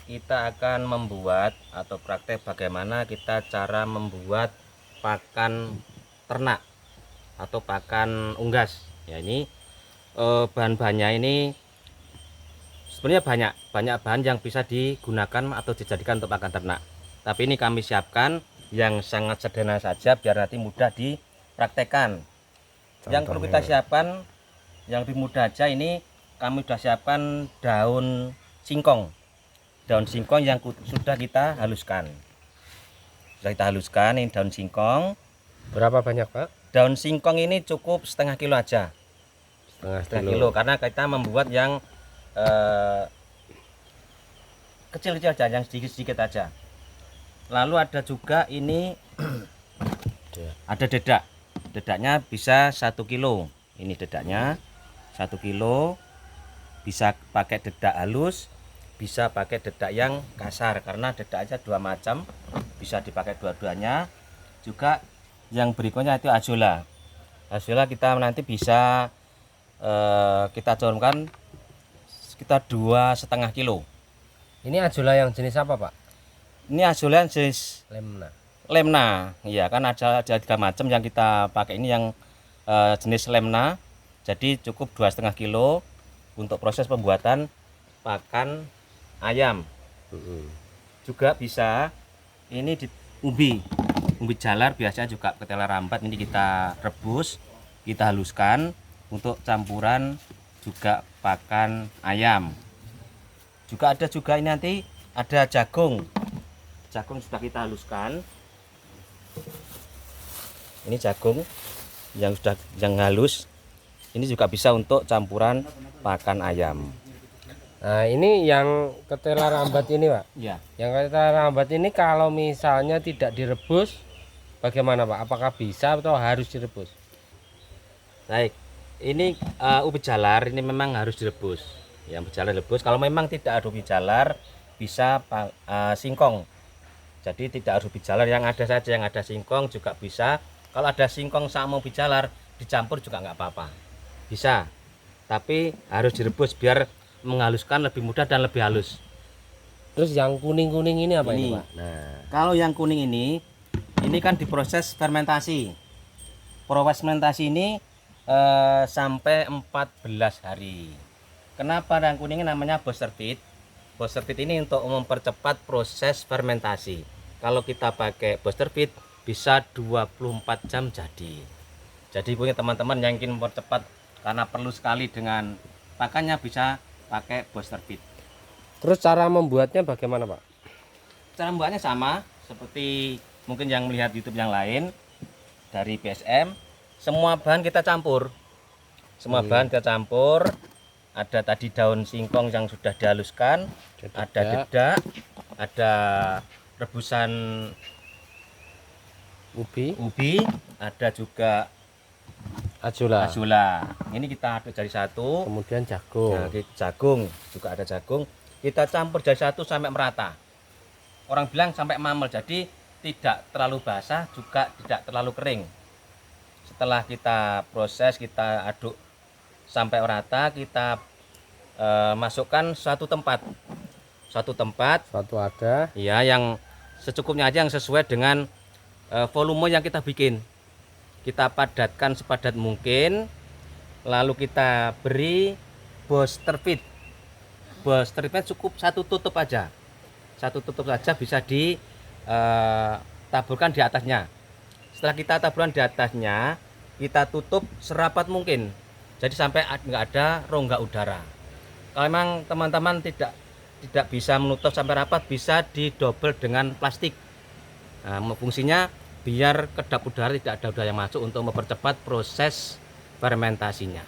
kita akan membuat atau praktek bagaimana kita cara membuat pakan ternak atau pakan unggas. Ya, ini bahan-bahannya ini sebenarnya banyak bahan yang bisa digunakan atau dijadikan untuk pakan ternak. Tapi ini kami siapkan yang sangat sederhana saja biar nanti mudah dipraktekkan. Yang perlu kita siapkan yang lebih mudah aja, ini kami sudah siapkan daun singkong. Daun singkong yang sudah kita haluskan. Sudah kita haluskan, ini daun singkong. Berapa banyak, Pak? Daun singkong ini cukup setengah kilo aja. Setengah kilo karena kita membuat yang kecil-kecil aja, yang sedikit-sedikit aja. Lalu ada juga ini ada dedak. Dedaknya bisa 1 kilo. Ini dedaknya 1 kilo. Bisa pakai dedak halus, bisa pakai dedak yang kasar, karena dedak aja 2 macam, bisa dipakai dua-duanya. Juga yang berikutnya itu azolla. Azolla kita nanti bisa kita turunkan sekitar 2,5 kilo. Ini azolla yang jenis apa, Pak? Ini azolla jenis Lemna. Lemna, iya kan ada 3 macam yang kita pakai, ini yang jenis Lemna. Jadi cukup 2,5 kilo untuk proses pembuatan pakan ayam. Juga bisa ini di umbi jalar, biasanya juga ketela rambat, ini kita rebus, kita haluskan untuk campuran juga pakan ayam. Juga ada juga ini nanti ada jagung sudah kita haluskan. Ini jagung yang halus, ini juga bisa untuk campuran pakan ayam. Nah, ini yang ketela rambat ini, Pak. Ya. Yang ketela rambat ini kalau misalnya tidak direbus, bagaimana, Pak? Apakah bisa atau harus direbus? Baik, ini ubi jalar ini memang harus direbus. Yang ubi jalar direbus. Kalau memang tidak ada ubi jalar, bisa singkong. Jadi tidak harus ubi jalar, yang ada saja, yang ada singkong juga bisa. Kalau ada singkong sama ubi jalar dicampur juga nggak apa-apa, bisa. Tapi harus direbus biar menghaluskan lebih mudah dan lebih halus. Terus yang kuning-kuning ini apa ini, Pak? Nah, kalau yang kuning ini kan diproses fermentasi. Proses fermentasi ini sampai 14 hari. Kenapa yang kuning namanya booster feed? Booster feed ini untuk mempercepat proses fermentasi. Kalau kita pakai booster feed bisa 24 jam jadi. Jadi punya teman-teman yang ingin mempercepat karena perlu sekali dengan pakannya, bisa pakai booster feed. Terus cara membuatnya bagaimana, Pak? Cara membuatnya sama seperti mungkin yang melihat YouTube yang lain dari BSM. Semua bahan kita campur. Bahan kita campur. Ada tadi daun singkong yang sudah dihaluskan, ada dedak, ada rebusan ubi, ada juga azolla. Ini kita aduk jadi satu. Kemudian jagung. Nah, jagung juga ada jagung. Kita campur jadi satu sampai merata. Orang bilang sampai mamel, jadi tidak terlalu basah juga tidak terlalu kering. Setelah kita proses, kita aduk sampai rata, kita masukkan suatu tempat, ada. Ya, yang secukupnya aja, yang sesuai dengan volume yang kita bikin. Kita padatkan sepadat mungkin, lalu kita beri booster feed. Booster feed cukup satu tutup aja, bisa ditaburkan di atasnya. Setelah kita taburkan di atasnya, kita tutup serapat mungkin, jadi sampai nggak ada rongga udara. Kalau memang teman-teman tidak bisa menutup sampai rapat, bisa didobel dengan plastik. Nah, fungsinya biar kedap udara, tidak ada udara yang masuk, untuk mempercepat proses fermentasinya.